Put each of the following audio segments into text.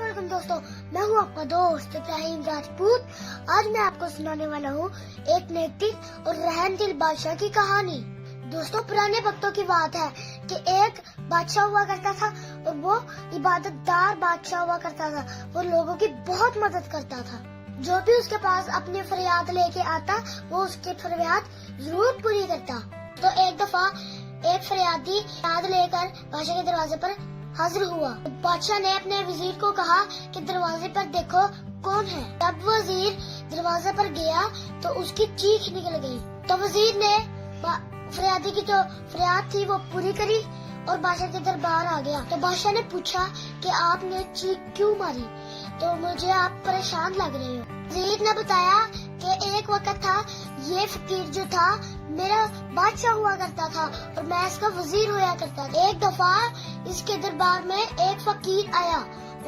वालेकुम दोस्तों, मैं हूँ आपका दोस्त इब्राहिम राजपूत। आज मैं आपको सुनाने वाला हूँ एक नेकदिल और रहमदिल बादशाह की कहानी। दोस्तों, पुराने वक्तों की बात है कि एक बादशाह हुआ करता था और वो इबादतदार बादशाह हुआ करता था। वो लोगों की बहुत मदद करता था। जो भी उसके पास अपनी फरियाद लेके आता वो उसकी फरियाद जरूर पूरी करता। तो एक दफा एक फरियादी फरियाद लेकर बादशाह के दरवाजे पर हाजिर हुआ। बादशाह ने अपने वजीर को कहा कि दरवाजे पर देखो कौन है। जब वजीर दरवाजे पर गया तो उसकी चीख निकल गई। तो वजीर ने फरियादी की जो फरियाद थी वो पूरी करी और बादशाह के दरबार आ गया। तो बादशाह ने पूछा कि आपने चीख क्यों मारी, तो मुझे आप परेशान लग रहे हो। वजीर ने बताया कि एक वक्त था, ये फकीर जो था मेरा बादशाह हुआ करता था और मैं इसका वजीर हुआ करता था। एक दफा इसके दरबार में एक फकीर आया।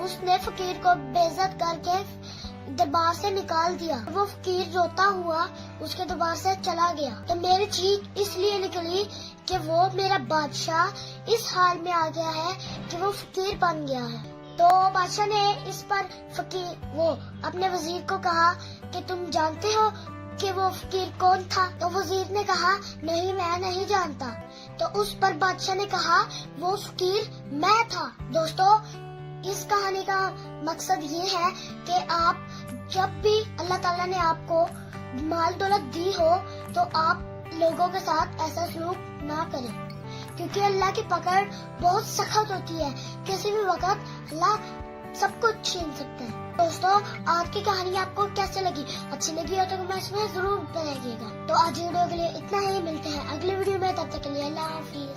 उसने फकीर को बेइज्जत करके दरबार से निकाल दिया। वो फकीर रोता हुआ उसके दरबार से चला गया। तो मेरी चीख इसलिए निकली कि वो मेरा बादशाह इस हाल में आ गया है कि वो फकीर बन गया है। तो बादशाह ने इस पर वो अपने वजीर को कहा कि तुम जानते हो कि वो फकीर कौन था। तो वजीर ने कहा नहीं, मैं नहीं जानता। तो उस पर बादशाह ने कहा वो फकीर मैं था। दोस्तों, इस कहानी का मकसद ये है कि आप जब भी अल्लाह ताला ने आपको माल दौलत दी हो तो आप लोगों के साथ ऐसा सलूक ना करें, क्योंकि अल्लाह की पकड़ बहुत सख्त होती है। किसी भी वक्त अल्लाह सब कुछ छीन सकता है। दोस्तों, आज की कहानी आपको कैसे लगी? अच्छी लगी हो तो कमेंट्स में जरूर बताइएगा। तो आज वीडियो के लिए इतना ही, मिलते हैं अगले वीडियो में। तब तक के लिए अल्लाह हाफिज।